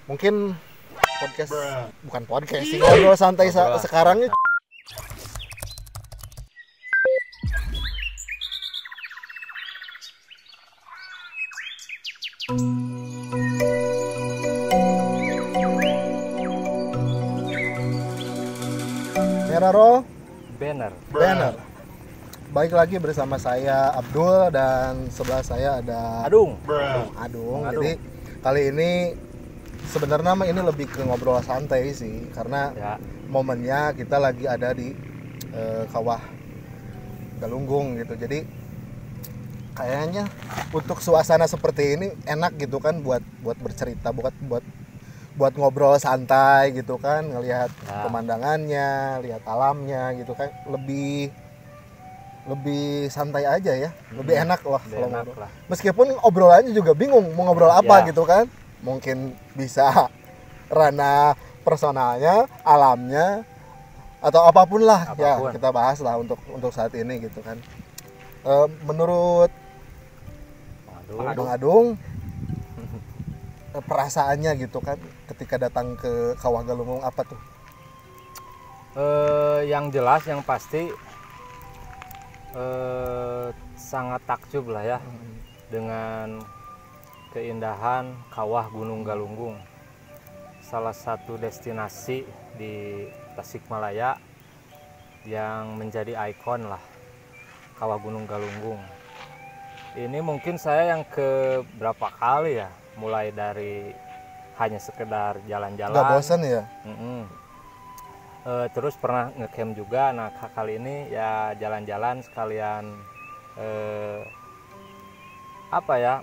Mungkin podcast bukan podcast sih, ngobrol santai sekarang nih. Meraro Banner. Baik lagi bersama saya Abdul dan sebelah saya ada Adung. Adung. Jadi kali ini sebenarnya ini lebih ke ngobrol santai sih, karena momennya kita lagi ada di Kawah Galunggung gitu. Jadi kayaknya untuk suasana seperti ini enak gitu kan buat bercerita, buat ngobrol santai gitu kan, ngelihat pemandangannya, lihat alamnya gitu kan, lebih santai aja ya, lebih enak lah kalau ngobrol. Meskipun obrolannya juga bingung mau ngobrol apa gitu kan, mungkin bisa ranah personalnya, alamnya, atau apapun lah ya kita bahas lah untuk saat ini gitu kan. Menurut Bang Adung, perasaannya gitu kan ketika datang ke Kawah Galunggung apa tuh? Yang jelas, yang pasti sangat takjub lah ya dengan keindahan Kawah Gunung Galunggung, salah satu destinasi di Tasikmalaya yang menjadi ikon lah, Kawah Gunung Galunggung. Ini mungkin saya yang ke berapa kali ya, mulai dari hanya sekedar jalan-jalan. Nggak bosan ya? Terus pernah ngecamp juga. Nah kali ini ya jalan-jalan sekalian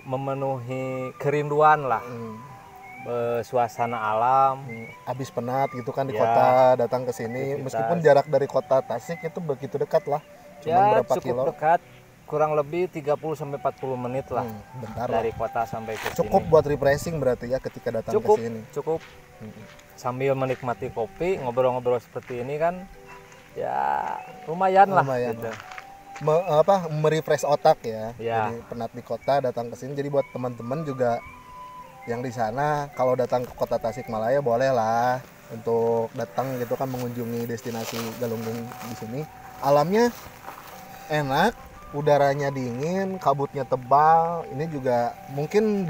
memenuhi kerinduan lah, suasana alam. Habis penat gitu kan di kota, datang ke sini meskipun jarak dari kota Tasik itu begitu dekat lah, cuma berapa cukup kilo? Dekat, kurang lebih 30-40 menit lah, dari kota sampai ke sini. Cukup buat refreshing berarti ya ketika datang ke sini. Cukup. Sambil menikmati kopi, ngobrol-ngobrol seperti ini kan ya lumayan lah gitu. Merefresh otak ya. Jadi penat di kota datang ke sini. Jadi buat teman-teman juga yang di sana, kalau datang ke kota Tasikmalaya boleh lah untuk datang gitu kan, mengunjungi destinasi Galunggung di sini. Alamnya enak, udaranya dingin, kabutnya tebal. Ini juga mungkin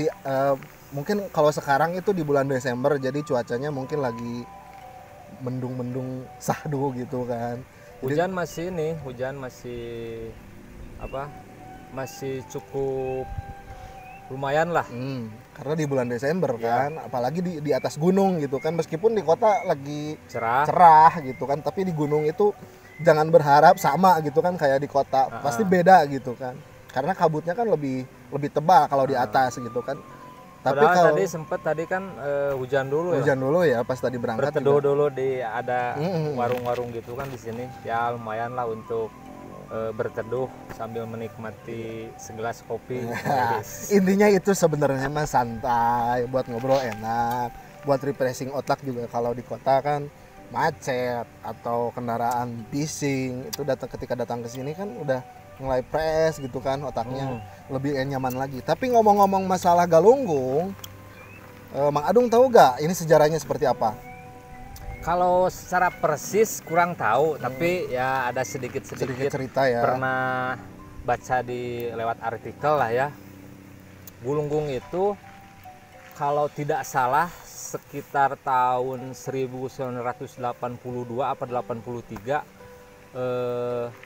mungkin kalau sekarang itu di bulan Desember, jadi cuacanya mungkin lagi mendung-mendung sahdu gitu kan. Hujan masih cukup lumayan lah. Karena di bulan Desember kan, apalagi di atas gunung gitu kan, meskipun di kota lagi cerah gitu kan, tapi di gunung itu jangan berharap sama gitu kan kayak di kota, pasti beda gitu kan, karena kabutnya kan lebih tebal kalau di atas gitu kan. Tapi kalau tadi kan hujan dulu ya pas tadi berangkat, berteduh dulu di ada warung-warung gitu kan di sini ya, lumayan lah untuk berteduh sambil menikmati segelas kopi. Intinya itu sebenarnya mah santai, buat ngobrol enak, buat refreshing otak juga. Kalau di kota kan macet atau kendaraan bising, itu ketika datang ke sini kan udah mulai fresh gitu kan otaknya, lebih nyaman lagi. Tapi ngomong-ngomong masalah Galunggung, Mang Adung tahu gak ini sejarahnya seperti apa? Kalau secara persis kurang tahu, tapi ya ada sedikit cerita ya. Pernah baca di lewat artikel lah ya. Galunggung itu kalau tidak salah sekitar tahun 1982 apa 83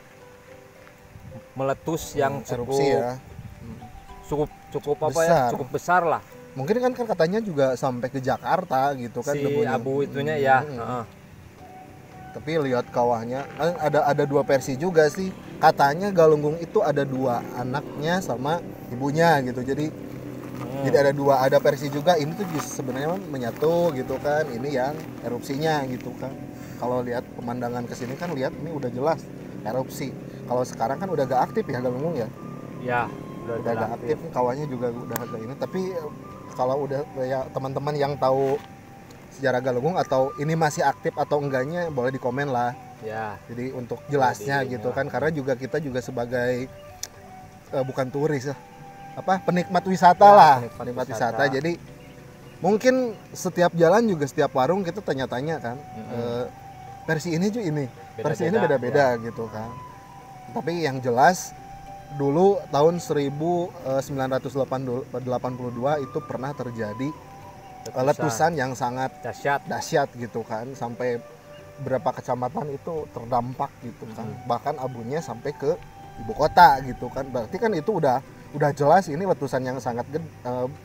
meletus yang cukup besar lah. Mungkin kan katanya juga sampai ke Jakarta gitu kan, abu itunya ya. Tapi lihat kawahnya ada dua versi juga sih. Katanya Galunggung itu ada dua anaknya sama ibunya gitu. Jadi ada versi juga, ini tuh sebenarnya menyatu gitu kan. Ini yang erupsinya gitu kan. Kalau lihat pemandangan ke sini kan, lihat ini udah jelas erupsi. Kalau sekarang kan udah gak aktif ya Galunggung ya. Ya, udah gak aktif, kawahnya juga udah agak ini. Tapi kalau udah ya teman-teman yang tahu sejarah Galunggung atau ini masih aktif atau enggaknya, boleh dikomen lah. Ya. Jadi untuk jelasnya gitu kan, karena juga kita juga sebagai bukan turis ya, penikmat wisata lah, penikmat wisata. Jadi Mungkin setiap jalan juga setiap warung kita tanya-tanya kan, versi ini juga ini, versi ini beda-beda ya. Gitu kan. Tapi yang jelas dulu tahun 1982 itu pernah terjadi letusan yang sangat dahsyat gitu kan, sampai berapa kecamatan itu terdampak gitu kan, bahkan abunya sampai ke ibu kota gitu kan. Berarti kan itu udah jelas ini letusan yang sangat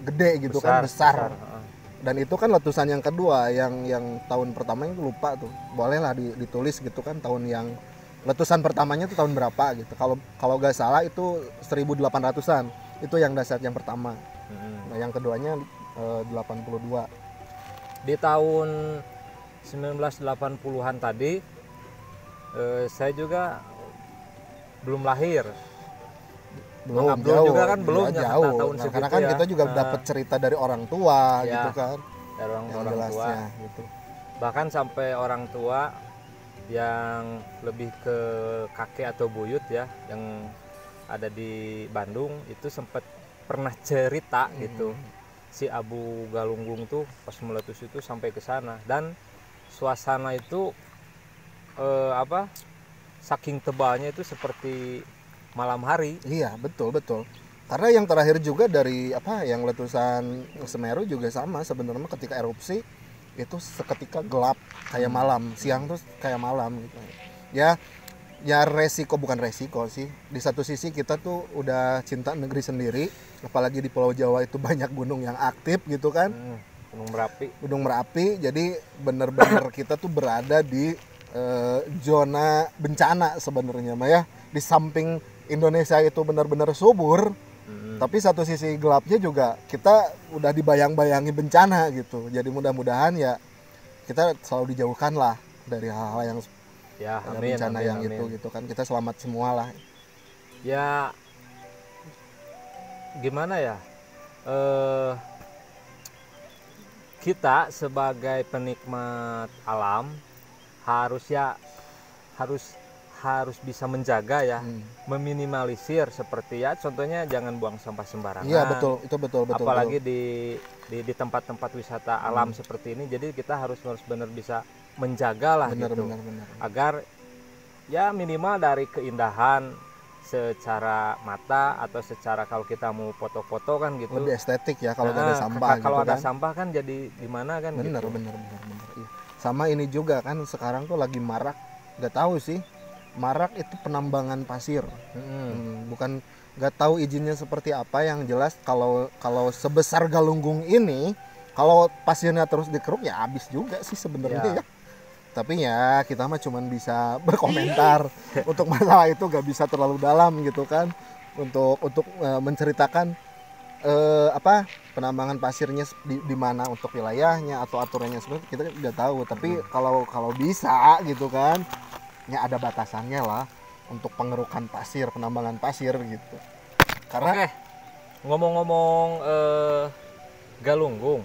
gede gitu, besar. Dan itu kan letusan yang kedua, yang tahun pertama itu lupa tuh, bolehlah ditulis gitu kan tahun yang letusan pertamanya itu tahun berapa gitu. Kalau nggak salah itu 1800-an itu yang dahsyat yang pertama. Nah yang keduanya 82. Di tahun 1980-an tadi saya juga belum lahir. Belum, jauh juga kan belum ya, jauh. Tahun nah, karena kan kita juga dapat cerita dari orang tua ya, gitu kan. Dari orang tua gitu. Bahkan sampai orang tua yang lebih ke kakek atau buyut ya yang ada di Bandung itu sempat pernah cerita gitu. Si Abu Galunggung tuh pas meletus itu sampai ke sana, dan suasana itu saking tebalnya itu seperti malam hari. Iya, betul. Karena yang terakhir juga dari yang letusan Semeru juga sama sebenarnya, ketika erupsi itu seketika gelap kayak malam, siang tuh kayak malam gitu. Ya bukan resiko sih. Di satu sisi kita tuh udah cinta negeri sendiri, apalagi di Pulau Jawa itu banyak gunung yang aktif gitu kan. Gunung Merapi. Jadi bener-bener kita tuh berada di zona bencana sebenarnya, ya. Di samping Indonesia itu benar-benar subur, tapi satu sisi gelapnya juga kita udah dibayang-bayangi bencana gitu. Jadi mudah-mudahan ya kita selalu dijauhkan lah dari hal-hal yang bencana yang itu gitu kan. Kita selamat semua lah. Ya gimana ya, kita sebagai penikmat alam harus bisa menjaga ya, meminimalisir, seperti ya contohnya jangan buang sampah sembarangan. Iya betul, itu betul. Apalagi di tempat-tempat wisata alam seperti ini, jadi kita harus benar bisa menjaga lah benar. Agar ya minimal dari keindahan secara mata atau secara kalau kita mau foto-foto kan gitu lebih estetik ya kalau ada sampah. Kalau gitu ada kan sampah kan jadi gimana kan. Bener. Iya. Sama ini juga kan sekarang tuh lagi marak, nggak tahu sih, marak itu penambangan pasir. Bukan, nggak tahu izinnya seperti apa. Yang jelas kalau sebesar Galunggung ini, kalau pasirnya terus dikeruk ya habis juga sih sebenarnya ya. Tapi ya kita mah cuman bisa berkomentar. Untuk masalah itu gak bisa terlalu dalam gitu kan, untuk menceritakan penambangan pasirnya di mana untuk wilayahnya atau aturannya seperti kita nggak tahu. Tapi kalau bisa gitu kan, ya ada batasannya lah untuk pengerukan pasir, penambangan pasir gitu. Karena ngomong-ngomong Galunggung,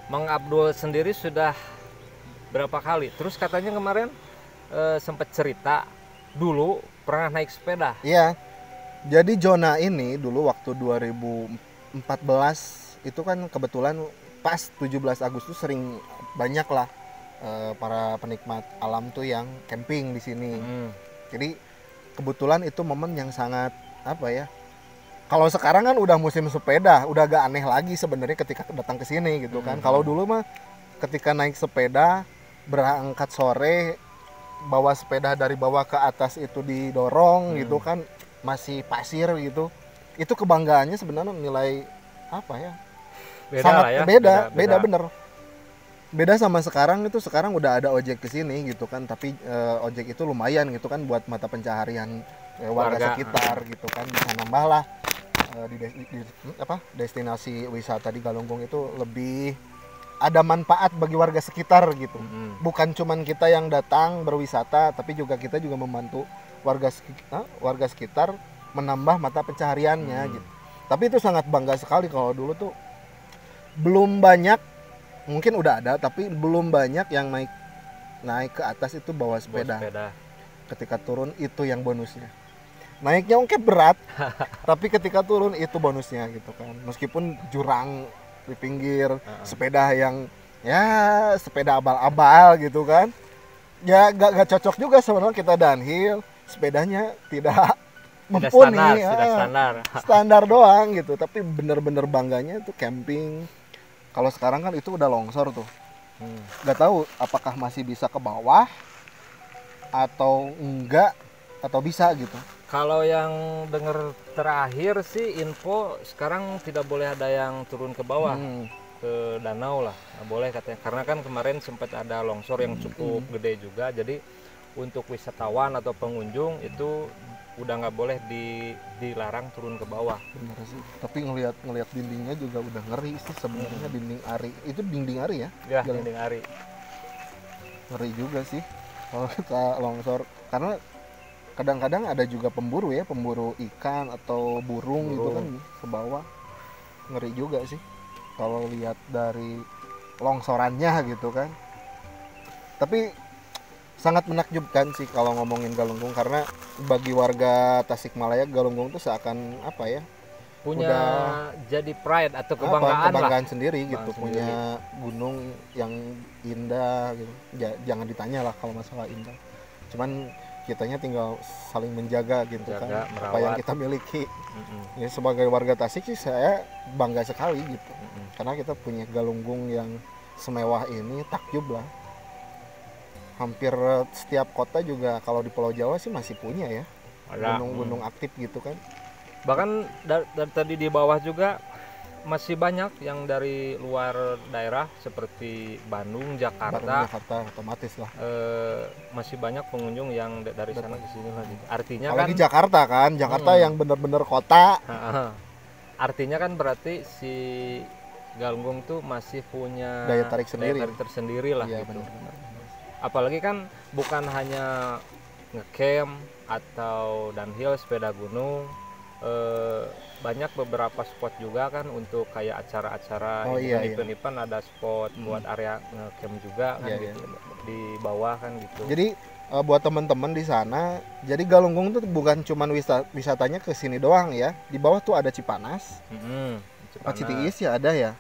Mang Abdul sendiri sudah berapa kali? Terus katanya kemarin sempat cerita dulu pernah naik sepeda. Iya. Jadi zona ini dulu waktu 2014 itu kan kebetulan pas 17 Agustus sering banyak lah para penikmat alam tuh yang camping di sini. Jadi kebetulan itu momen yang sangat kalau sekarang kan udah musim sepeda, udah agak aneh lagi sebenarnya ketika datang ke sini gitu kan. Kalau dulu mah ketika naik sepeda, berangkat sore, bawa sepeda dari bawah ke atas itu didorong gitu kan, masih pasir gitu. Itu kebanggaannya sebenarnya nilai sangat beda bener. Beda sama sekarang, itu sekarang udah ada ojek ke sini gitu kan, tapi ojek itu lumayan gitu kan buat mata pencaharian warga sekitar gitu kan. Bisa nambah lah destinasi wisata di Galunggung itu lebih ada manfaat bagi warga sekitar gitu. Bukan cuman kita yang datang berwisata, tapi kita juga membantu warga sekitar menambah mata pencahariannya gitu. Tapi itu sangat bangga sekali. Kalau dulu tuh belum banyak, mungkin udah ada tapi belum banyak yang naik ke atas itu bawa sepeda. Ketika turun itu yang bonusnya. naiknya oke berat, tapi ketika turun itu bonusnya gitu kan. Meskipun jurang di pinggir, sepeda yang ya sepeda abal-abal gitu kan, ya gak cocok juga sebenarnya kita downhill, sepedanya tidak mumpuni, standar doang gitu. Tapi bener-bener bangganya itu camping. Kalau sekarang kan itu udah longsor tuh, nggak tahu apakah masih bisa ke bawah atau enggak, atau bisa gitu. Kalau yang dengar terakhir sih info sekarang tidak boleh ada yang turun ke bawah, ke danau lah, nggak boleh katanya. Karena kan kemarin sempat ada longsor yang cukup gede juga, jadi untuk wisatawan atau pengunjung itu udah nggak boleh dilarang turun ke bawah. Bener sih. Tapi ngelihat dindingnya juga udah ngeri sih sebenarnya. Dinding ari itu dinding ari ya? Ya, dinding ari. Ngeri juga sih kalau kita longsor, karena kadang-kadang ada juga pemburu ikan atau burung gitu kan ke bawah. Ngeri juga sih kalau lihat dari longsorannya gitu kan. Tapi sangat menakjubkan sih kalau ngomongin Galunggung, karena bagi warga Tasikmalaya Galunggung itu seakan apa ya, punya jadi pride atau kebanggaan sendiri gitu, punya gunung yang indah gitu. Jangan ditanya lah kalau masalah indah, cuman kitanya tinggal saling menjaga gitu kan, merawat apa yang kita miliki. Ya, sebagai warga Tasik sih saya bangga sekali gitu, karena kita punya Galunggung yang semewah ini. Takjub lah, hampir setiap kota juga kalau di Pulau Jawa sih masih punya ya gunung-gunung aktif gitu kan. Bahkan dari tadi di bawah juga masih banyak yang dari luar daerah seperti Bandung, Jakarta otomatis lah. Masih banyak pengunjung yang dari sana ke sini lah. Artinya apalagi kan Jakarta yang benar-benar kota. Artinya kan berarti si Galunggung tuh masih punya daya tarik tersendiri lah ya, gitu. Benar. Apalagi kan bukan hanya ngecamp atau downhill sepeda gunung, banyak beberapa spot juga kan untuk kayak acara-acara event-event ada spot buat area ngecamp juga kan gitu. Di bawah kan gitu. Jadi buat teman-teman di sana, jadi Galunggung tuh bukan cuman wisatanya ke sini doang ya. Di bawah tuh ada Cipanas. Citiis ya ada ya.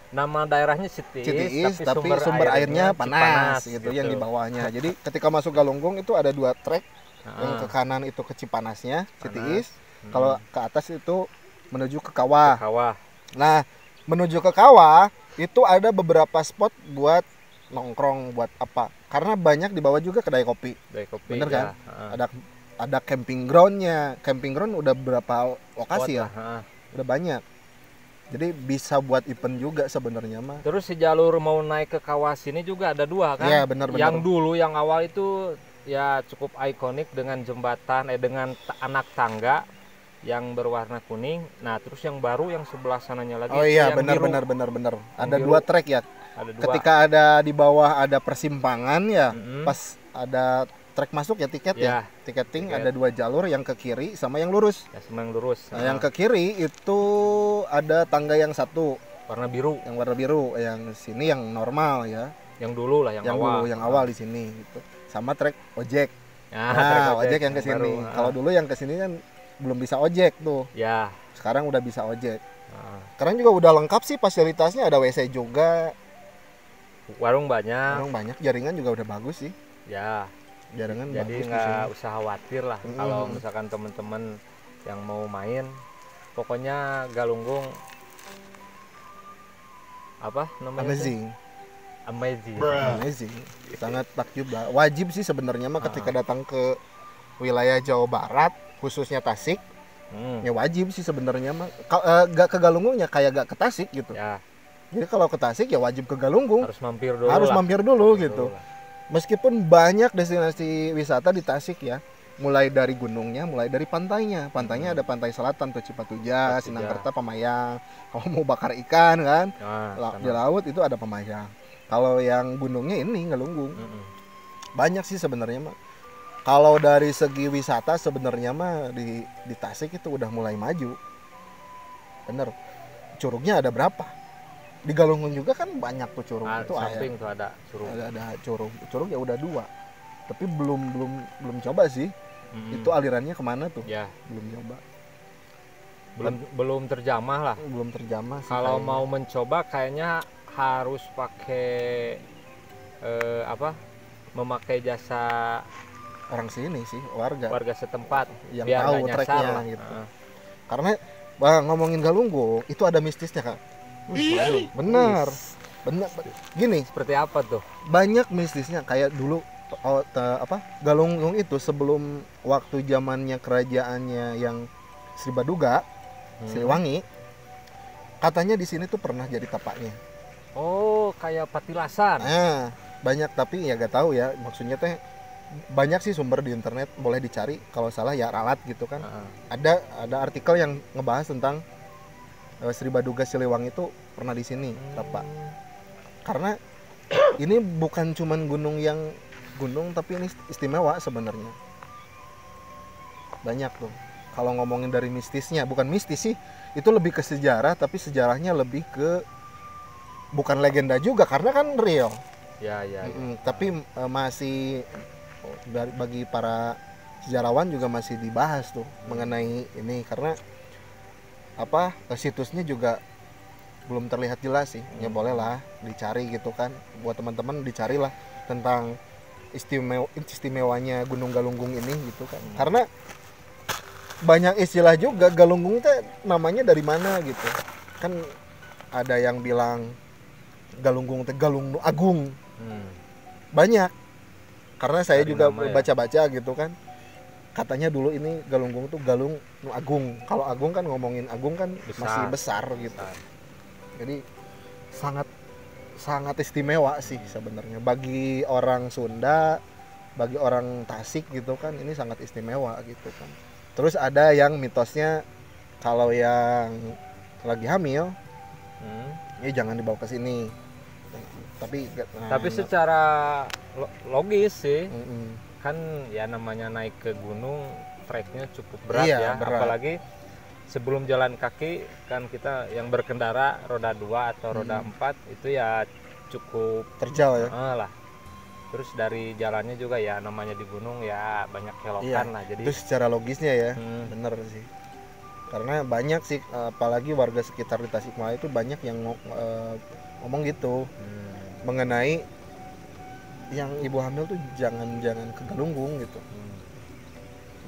Nama daerahnya Citiis, tapi sumber airnya panas gitu yang di bawahnya. Jadi ketika masuk Galunggung itu ada 2 trek. Yang ke kanan itu ke Cipanasnya, Citiis. Kalau ke atas itu menuju ke Kawah. Nah, menuju ke Kawah itu ada beberapa spot buat nongkrong, buat apa? Karena banyak di bawah juga kedai kopi. Bener kan? Ada camping groundnya. Camping ground udah berapa lokasi spot ya? Udah banyak. Jadi bisa buat event juga sebenarnya mah. Terus si jalur mau naik ke Kawah sini juga ada 2 kan? Iya, benar. Yang dulu yang awal itu ya cukup ikonik dengan jembatan dengan anak tangga yang berwarna kuning. Nah, terus yang baru yang sebelah sananya lagi. Oh iya, benar. Ada 2 trek ya. Ketika ada di bawah ada persimpangan ya, pas ada trek masuk ya tiketing ada 2 jalur, yang ke kiri sama yang lurus. Nah, yang ke kiri itu ada tangga yang satu warna biru. Yang warna biru, yang sini yang normal ya. Yang dulu lah, yang awal di sini gitu. Sama trek ojek. Nah, ojek yang ke sini. Kalau dulu yang ke sini kan belum bisa ojek tuh. Ya. Sekarang udah bisa ojek. Sekarang juga udah lengkap sih fasilitasnya, ada WC juga. Warung banyak, jaringan juga udah bagus sih. Ya. Jaringan jadi nggak usah khawatir lah kalau misalkan teman-teman yang mau main. Pokoknya Galunggung apa namanya? Amazing. Sangat takjub lah. Wajib sih sebenarnya mah ketika datang ke wilayah Jawa Barat, khususnya Tasik. Ya wajib sih sebenarnya mah. Gak ke Galunggungnya kayak gak ke Tasik gitu. Ya. Jadi kalau ke Tasik ya wajib ke Galunggung. Harus mampir dulu gitu. Meskipun banyak destinasi wisata di Tasik ya, mulai dari gunungnya, mulai dari pantainya. Pantainya ada pantai selatan tuh Cipatuja, Sinangkerta, Pamayang. Kalau mau bakar ikan kan, di laut itu ada Pamayang. Kalau yang gunungnya ini Galunggung. Banyak sih sebenarnya mah. Kalau dari segi wisata sebenarnya mah di Tasik itu udah mulai maju. Bener. Curugnya ada berapa? Di Galunggung juga kan banyak tuh curug. Itu samping tuh ada curug. Ada curug ya udah 2. Tapi belum coba sih. Itu alirannya kemana tuh? Ya. Belum nyoba. Belum terjamah lah. Belum terjamah sih. Kalau mau mencoba kayaknya harus pakai memakai jasa orang sini sih, warga setempat yang biar tahu nggak treknya nyasar lah gitu. Karena ngomongin Galunggung itu ada mistisnya, Kak. Benar. Gini, seperti apa tuh? banyak mistisnya. Kayak dulu Galunggung itu sebelum waktu zamannya kerajaannya yang Sri Baduga, Siliwangi, katanya di sini tuh pernah jadi tapaknya. Oh, kayak patilasan. Nah, banyak, tapi ya gak tahu ya, maksudnya teh banyak sih sumber di internet, boleh dicari, kalau salah ya ralat gitu kan. Ada artikel yang ngebahas tentang Sri Baduga Siliwangi itu pernah di sini tapak. Karena ini bukan cuman gunung, tapi ini istimewa sebenarnya. Banyak tuh. Kalau ngomongin dari mistisnya, bukan mistis sih, itu lebih ke sejarah, tapi sejarahnya lebih ke bukan legenda juga karena kan real. Ya. Tapi masih bagi para sejarawan juga masih dibahas tuh mengenai ini, karena situsnya juga belum terlihat jelas sih. Ya boleh lah dicari gitu kan, buat teman-teman dicarilah tentang istimewanya Gunung Galunggung ini gitu kan. Karena banyak istilah juga, Galunggung itu namanya dari mana gitu kan. Ada yang bilang Galunggung itu Galung Agung. Banyak, karena saya dari juga baca-baca gitu kan, katanya dulu ini Galunggung itu Galung Agung. Kalau Agung kan ngomongin Agung kan masih besar gitu. Jadi sangat istimewa sih sebenarnya bagi orang Sunda, bagi orang Tasik gitu kan. Ini sangat istimewa gitu kan. Terus ada yang mitosnya kalau yang lagi hamil, jangan dibawa ke sini. Tapi secara logis sih, kan ya namanya naik ke gunung, treknya cukup berat ya. Berat. Apalagi sebelum jalan kaki kan kita yang berkendara roda 2 atau roda 4 itu ya cukup terjal ya. Lah. Terus dari jalannya juga ya namanya di gunung ya banyak kelokan lah. Jadi itu secara logisnya ya bener sih. Karena banyak sih, apalagi warga sekitar di Tasikmalaya itu banyak yang ngomong gitu mengenai yang ibu hamil tuh jangan ke Galunggung gitu.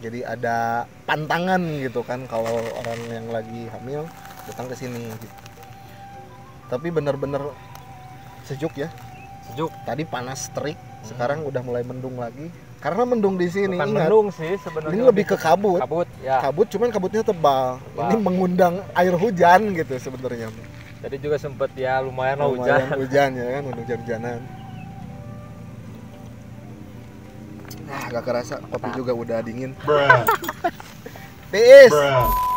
Jadi ada pantangan gitu kan kalau orang yang lagi hamil datang ke sini gitu. Tapi bener-bener sejuk ya. Sejuk. Tadi panas terik. Sekarang udah mulai mendung lagi. Karena mendung di sini. Bukan mendung sih sebenarnya. Ini lebih ke kabut. Ya. Kabut, cuman kabutnya tebal. Ini mengundang air hujan gitu sebenarnya. Tadi juga sempet ya lumayan hujan ya kan, hujan-hujanan. Gak kerasa kopi juga udah dingin. Tiis.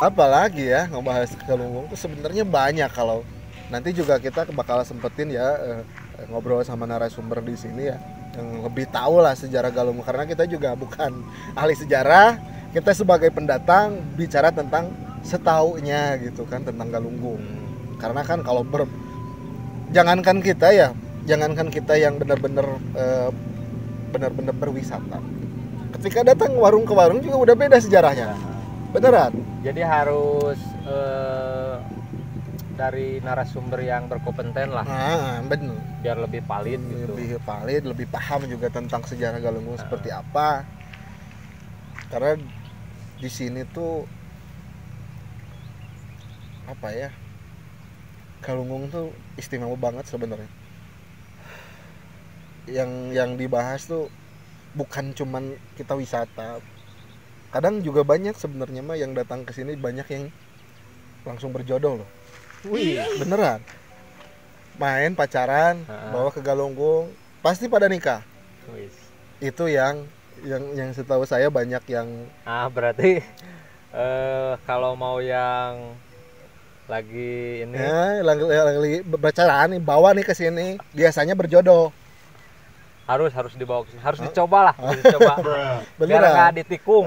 Apalagi ya ngebahas Galunggung tuh sebenarnya banyak. Kalau nanti juga kita bakal sempetin ya ngobrol sama narasumber di sini ya yang lebih tahu lah sejarah Galunggung, karena kita juga bukan ahli sejarah, kita sebagai pendatang bicara tentang setaunya gitu kan tentang Galunggung. Karena kan kalau jangankan kita yang benar-benar berwisata, ketika datang warung ke warung juga udah beda sejarahnya. Beneran. Jadi harus dari narasumber yang berkompeten lah. Benar. Biar lebih valid gitu. Lebih valid, lebih paham juga tentang sejarah Galunggung seperti apa. Karena di sini tuh apa ya? Galunggung tuh istimewa banget sebenarnya. Yang dibahas tuh bukan cuman kita wisata. Kadang juga banyak sebenarnya mah yang datang ke sini banyak yang langsung berjodoh loh. Wih, beneran. Main pacaran, bawa ke Galunggung, pasti pada nikah. Itu yang setahu saya banyak yang. Berarti kalau mau yang lagi ini lagi pacaran nih, bawa nih ke sini, biasanya berjodoh. Harus dibawa ke sini, harus dicoba lah, harus dicoba. Biar nggak ditikung.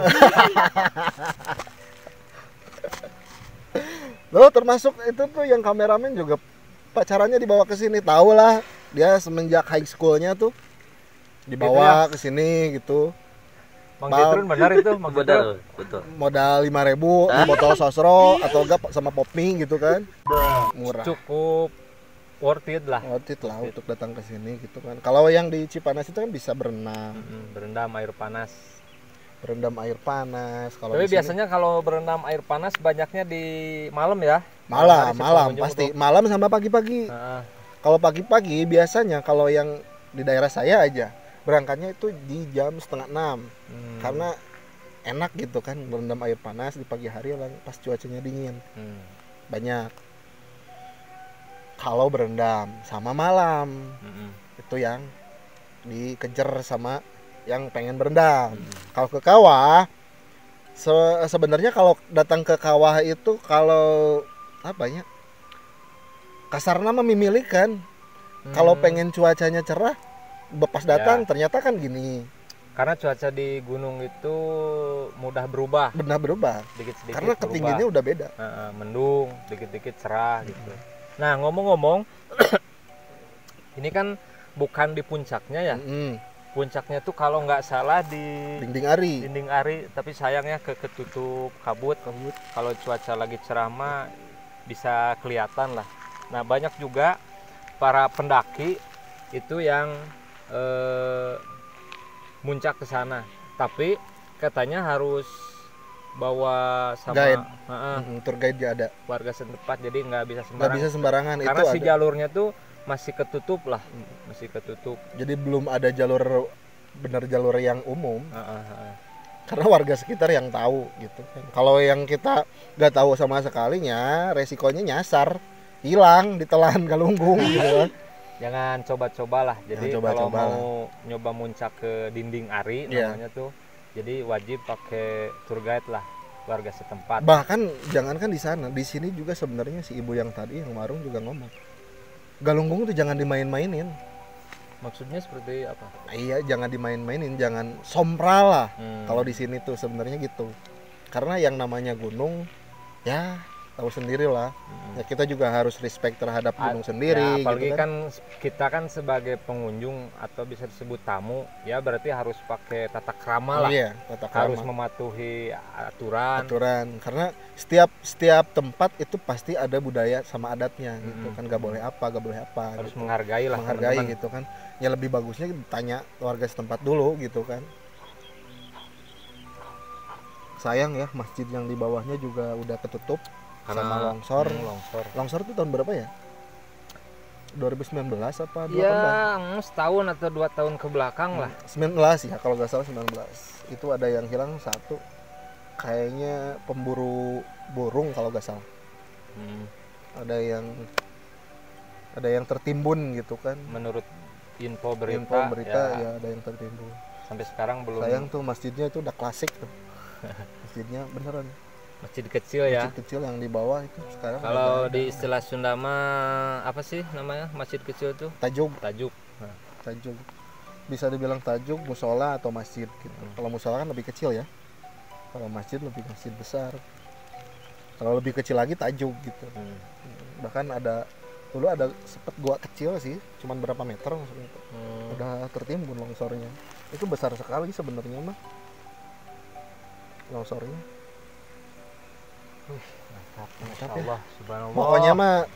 Loh, termasuk itu tuh yang kameramen juga pacarannya dibawa ke sini, tahu lah dia semenjak high schoolnya tuh dibawa ke sini gitu. Mang Jitrun benar itu, Mang Jitrun. Betul. Modal 5.000 botol sosro atau enggak sama pop mie gitu kan. Murah. Cukup worth it lah. Worth it lah untuk datang ke sini gitu kan. Kalau yang di Cipanas itu kan bisa berenang. Berendam air panas. Berendam air panas. Kalau tapi biasanya kalau berendam air panas banyaknya di malam ya. Malam pasti. Malam sama pagi-pagi. Kalau pagi-pagi biasanya kalau yang di daerah saya aja berangkatnya itu di jam 5:30 karena enak gitu kan berendam air panas di pagi hari pas cuacanya dingin. Banyak. Kalau berendam sama malam itu yang dikejar sama yang pengen berendam. Kalau ke kawah sebenarnya kalau datang ke kawah itu kalau apa ya kasarnya memilihkan kalau pengen cuacanya cerah pas datang ternyata kan gini karena cuaca di gunung itu mudah berubah dikit-sedikit karena ketinggiannya udah beda mendung dikit-dikit cerah gitu. Nah ngomong-ngomong ini kan bukan di puncaknya ya. Puncaknya tuh kalau nggak salah di dinding Ari tapi sayangnya ketutup kabut. Kalau cuaca lagi cerah mah bisa kelihatan lah. Nah banyak juga para pendaki itu yang muncak ke sana, tapi katanya harus bawa sama guide. Tour guide juga ada. Warga setempat, jadi nggak bisa sembarangan. Karena itu si jalurnya tuh masih ketutup lah, masih ketutup. Jadi belum ada jalur yang umum. Karena warga sekitar yang tahu gitu kan. Kalau yang kita nggak tahu sama sekalinya, resikonya nyasar, hilang, ditelan galunggung gitu kan. Jangan coba-cobalah. Jadi kalau mau nyoba muncak ke dinding Ari namanya tuh, jadi wajib pakai tour guide lah warga setempat. Bahkan jangankan di sana, di sini juga sebenarnya si ibu yang tadi yang warung juga ngomong, galunggung itu jangan dimain-mainin. Maksudnya seperti apa? Iya, jangan dimain-mainin, jangan sompral lah. Kalau di sini tuh sebenarnya gitu. Karena yang namanya gunung, ya tahu sendiri lah. Ya, kita juga harus respect terhadap gunung sendiri. Ya, apalagi gitu kan kita kan sebagai pengunjung atau bisa disebut tamu, ya berarti harus pakai tata krama lah. Iya, tata krama. Harus mematuhi aturan. Karena setiap tempat itu pasti ada budaya sama adatnya gitu kan, nggak boleh apa. Harus gitu. menghargai lah. Menghargai gitu kan. Ya lebih bagusnya tanya warga setempat dulu gitu kan. Sayang ya masjid yang di bawahnya juga udah ketutup sama longsor. Longsor itu tahun berapa ya? 2019 apa 2018? Ya, setahun atau 2 tahun ke belakang lah. 19 ya, kalau nggak salah 19. Itu ada yang hilang satu. Kayaknya pemburu burung kalau nggak salah. Ada yang tertimbun gitu kan. Menurut info berita ya ada yang tertimbun. Sampai sekarang belum. Sayang tuh masjidnya itu udah klasik tuh. Masjidnya beneran. Masjid kecil ya. Masjid kecil yang di bawah itu sekarang. Kalau di istilah Sunda mah apa sih namanya masjid kecil tuh? Tajuk. Nah. Tajuk. Bisa dibilang tajuk, musola atau masjid gitu. Kalau musola kan lebih kecil ya. Kalau masjid lebih masjid besar. Kalau lebih kecil lagi tajuk gitu. Bahkan dulu ada sempet gua kecil sih, cuman berapa meter maksudnya itu. Udah tertimbun longsornya. Itu besar sekali sebenarnya mah. Longsornya. Mantap ya. Subhanallah. Pokoknya mah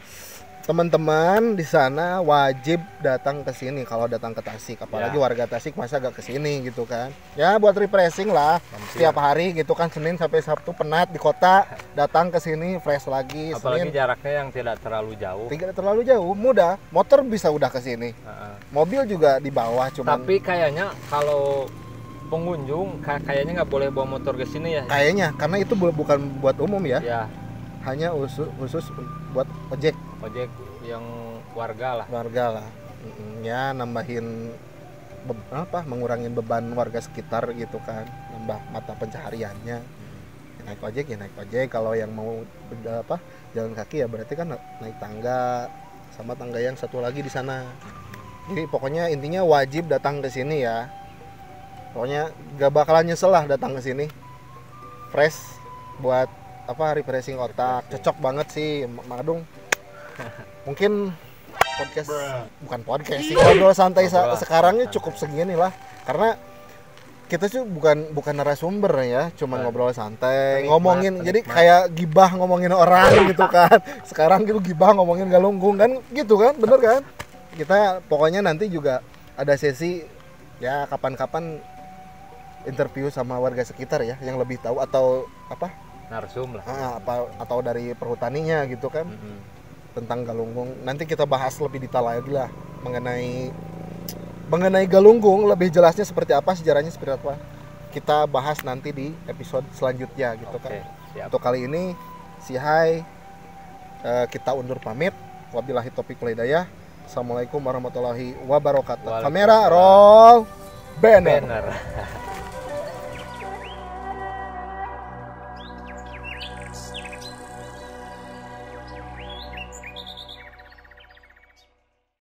teman-teman di sana wajib datang ke sini kalau datang ke Tasik, apalagi warga Tasik masa gak ke sini gitu kan. Ya buat refreshing lah. Setiap hari gitu kan, Senin sampai Sabtu penat di kota, datang ke sini fresh lagi. Apalagi Senin, jaraknya yang tidak terlalu jauh. Tidak terlalu jauh, mudah. Motor bisa udah ke sini. Mobil juga di bawah cuman. Tapi kayaknya kalau pengunjung kayaknya nggak boleh bawa motor ke sini ya. Kayaknya karena itu bukan buat umum ya. Ya. Hanya khusus buat ojek yang warga lah. Ya nambahin mengurangin beban warga sekitar gitu kan, nambah mata pencahariannya. Naik ojek. Kalau yang mau jalan kaki ya berarti kan naik tangga sama tangga yang satu lagi di sana. Jadi pokoknya intinya wajib datang ke sini ya. Pokoknya gak bakalan nyesel lah datang ke sini. Fresh buat refreshing otak. Cocok banget sih Madung. Mungkin bukan podcast sih, ngobrol santai sekarangnya cukup segini lah. Karena kita tuh bukan narasumber ya, cuma ngobrol santai, Penikmat, ngomongin, jadi penikmat. kayak gibah ngomongin orang gitu kan. Sekarang gitu gibah ngomongin Galunggung kan, gitu kan, bener kan? Kita pokoknya nanti juga ada sesi ya kapan-kapan interview sama warga sekitar ya, yang lebih tahu atau apa? Narsum lah. Atau dari perhutaninya gitu kan, tentang Galunggung. Nanti kita bahas lebih detail lagi lah mengenai Galunggung, lebih jelasnya seperti apa, sejarahnya seperti apa. Kita bahas nanti di episode selanjutnya gitu kan. Siap. Untuk kali ini si Hai, kita undur pamit. Wabillahi taufiq wal hidayah. Assalamualaikum warahmatullahi wabarakatuh. Kamera roll banner.